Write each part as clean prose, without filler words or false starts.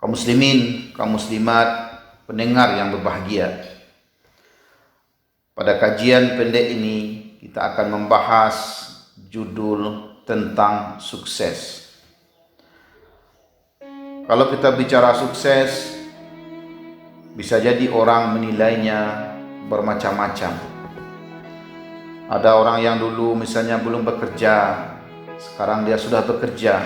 Kaum muslimin, kaum muslimat, pendengar yang berbahagia. Pada kajian pendek ini kita akan membahas judul tentang sukses. Kalau kita bicara sukses, bisa jadi orang menilainya bermacam-macam. Ada orang yang dulu misalnya belum bekerja, sekarang dia sudah bekerja.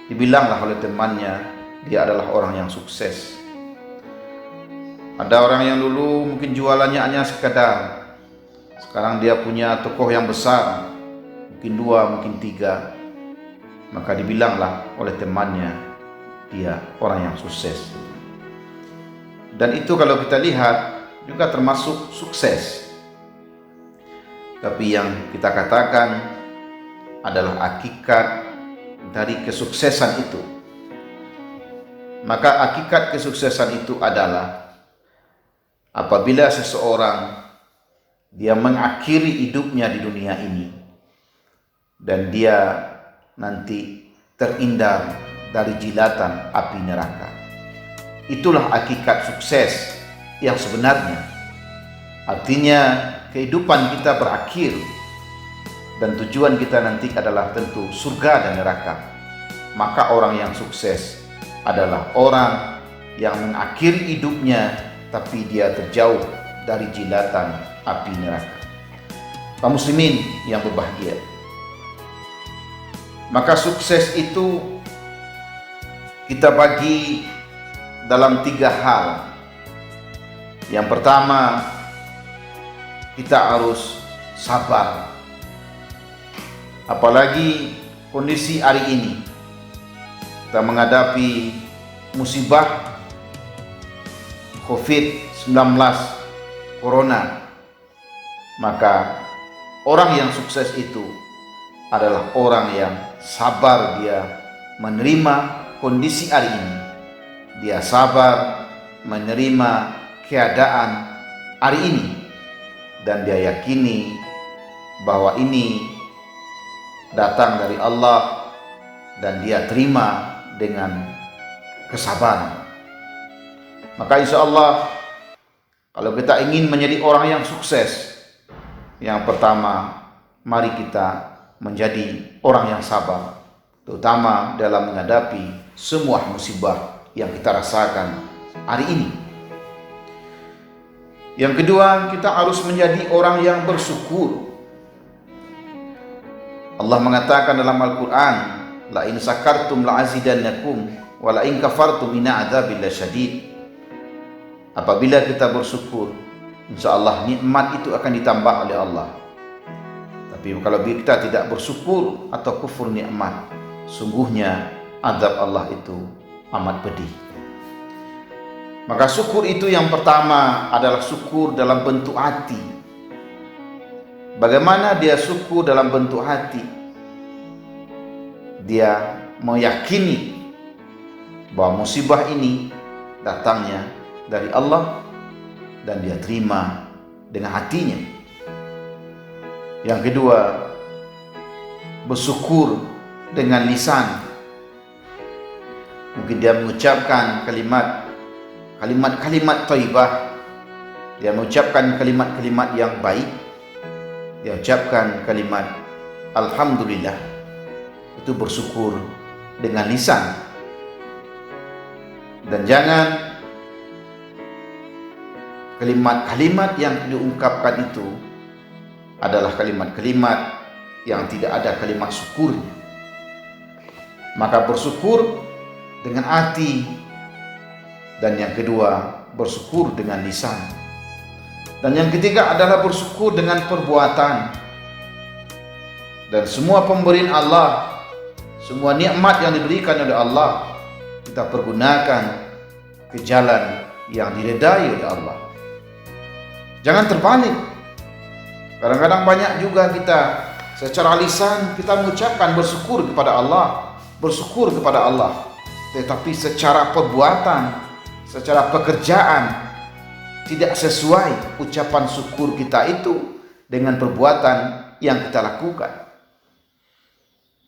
Dibilanglah oleh temannya, dia adalah orang yang sukses. Ada orang yang dulu mungkin jualannya hanya sekadar, sekarang dia punya toko yang besar, mungkin 2, mungkin 3. Maka dibilanglah oleh temannya, dia orang yang sukses. Dan itu kalau kita lihat juga termasuk sukses. Tapi yang kita katakan adalah hakikat dari kesuksesan itu. Maka hakikat kesuksesan itu adalah apabila seseorang dia mengakhiri hidupnya di dunia ini dan dia nanti terhindar dari jilatan api neraka. Itulah hakikat sukses yang sebenarnya. Artinya kehidupan kita berakhir dan tujuan kita nanti adalah tentu surga dan neraka. Maka orang yang sukses adalah orang yang mengakhiri hidupnya tapi dia terjauh dari jilatan api neraka. Kaum muslimin yang berbahagia, maka sukses itu kita bagi dalam 3 hal. Yang pertama, kita harus sabar. Apalagi kondisi hari ini, kita menghadapi musibah COVID-19 Corona. Maka orang yang sukses itu adalah orang yang sabar, dia menerima kondisi hari ini. Dia sabar menerima keadaan hari ini dan dia yakini bahwa ini datang dari Allah dan dia terima dengan kesabaran. Maka insya Allah kalau kita ingin menjadi orang yang sukses, yang pertama mari kita menjadi orang yang sabar, terutama dalam menghadapi semua musibah yang kita rasakan hari ini. Yang kedua, kita harus menjadi orang yang bersyukur. Allah mengatakan dalam Al-Quran, la in sakartum la azidannakum wa la in kafartum inna adzabi lasyadid. Apabila kita bersyukur, insyaallah nikmat itu akan ditambah oleh Allah. Tapi kalau kita tidak bersyukur atau kufur nikmat, sungguhnya azab Allah itu amat pedih. Maka syukur itu yang pertama adalah syukur dalam bentuk hati. Bagaimana dia syukur dalam bentuk hati? Dia meyakini bahwa musibah ini datangnya dari Allah dan dia terima dengan hatinya. Yang kedua, bersyukur dengan lisan. Mungkin dia mengucapkan kalimat-kalimat thayyibah. Dia mengucapkan kalimat-kalimat yang baik. Dia ucapkan kalimat alhamdulillah. Itu bersyukur dengan lisan. Dan jangan kalimat-kalimat yang diungkapkan itu adalah kalimat-kalimat yang tidak ada kalimat syukurnya. Maka bersyukur dengan hati. Dan yang kedua, bersyukur dengan lisan. Dan yang ketiga adalah bersyukur dengan perbuatan. Dan semua pemberian Allah, semua nikmat yang diberikan oleh Allah, kita pergunakan ke jalan yang diridai oleh Allah. Jangan terbalik. Kadang-kadang banyak juga kita secara lisan kita mengucapkan bersyukur kepada Allah, bersyukur kepada Allah. Tetapi secara perbuatan, secara pekerjaan tidak sesuai ucapan syukur kita itu dengan perbuatan yang kita lakukan.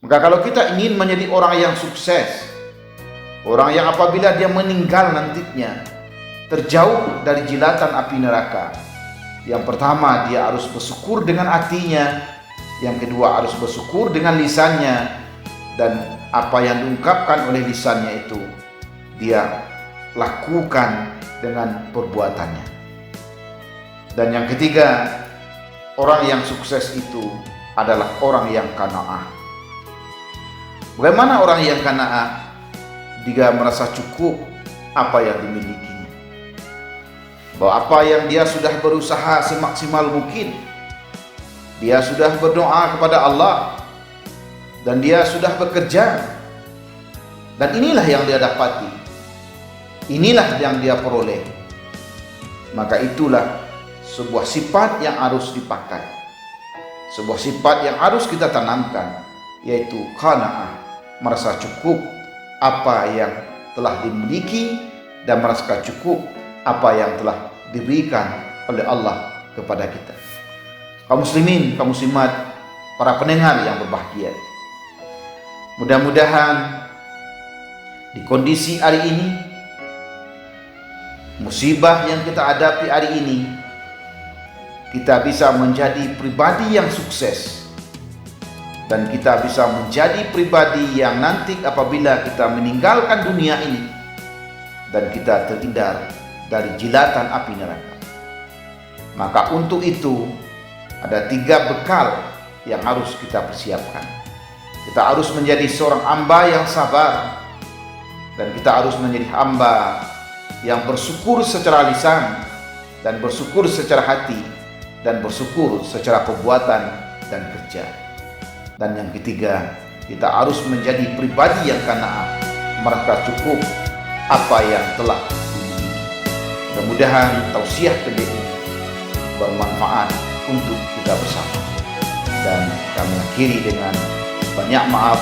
Maka kalau kita ingin menjadi orang yang sukses, Orang yang apabila dia meninggal nantinya terjauh dari jilatan api neraka. Yang pertama, dia harus bersyukur dengan hatinya. Yang kedua, harus bersyukur dengan lisannya. Dan apa yang diungkapkan oleh lisannya itu dia lakukan dengan perbuatannya. Dan yang ketiga, orang yang sukses itu adalah orang yang qanaah. Bagaimana orang yang qanaah? Dia merasa cukup apa yang dimilikinya. Bahwa apa yang dia sudah berusaha semaksimal mungkin, dia sudah berdoa kepada Allah, dan dia sudah bekerja, dan inilah yang dia dapati, inilah yang dia peroleh. Maka itulah sebuah sifat yang harus dipakai, sebuah sifat yang harus kita tanamkan, yaitu qanaah, merasa cukup apa yang telah dimiliki dan merasa cukup apa yang telah diberikan oleh Allah kepada kita. Kaum muslimin, kaum muslimat, para pendengar yang berbahagia, mudah-mudahan di kondisi hari ini, musibah yang kita hadapi hari ini, kita bisa menjadi pribadi yang sukses, dan kita bisa menjadi pribadi yang nanti apabila kita meninggalkan dunia ini dan kita terhindar dari jilatan api neraka. Maka untuk itu ada 3 bekal yang harus kita persiapkan. Kita harus menjadi seorang hamba yang sabar, dan kita harus menjadi hamba yang bersyukur secara lisan, dan bersyukur secara hati, dan bersyukur secara perbuatan dan kerja. Dan yang ketiga, kita harus menjadi pribadi yang qanaah, merasa cukup apa yang telah dimiliki. Mudah-mudahan tausiah tadi bermanfaat untuk kita bersama. Dan kami akhiri dengan banyak maaf.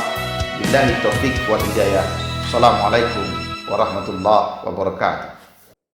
Billahi taufik wal hidayah. Assalamualaikum warahmatullahi wabarakatuh.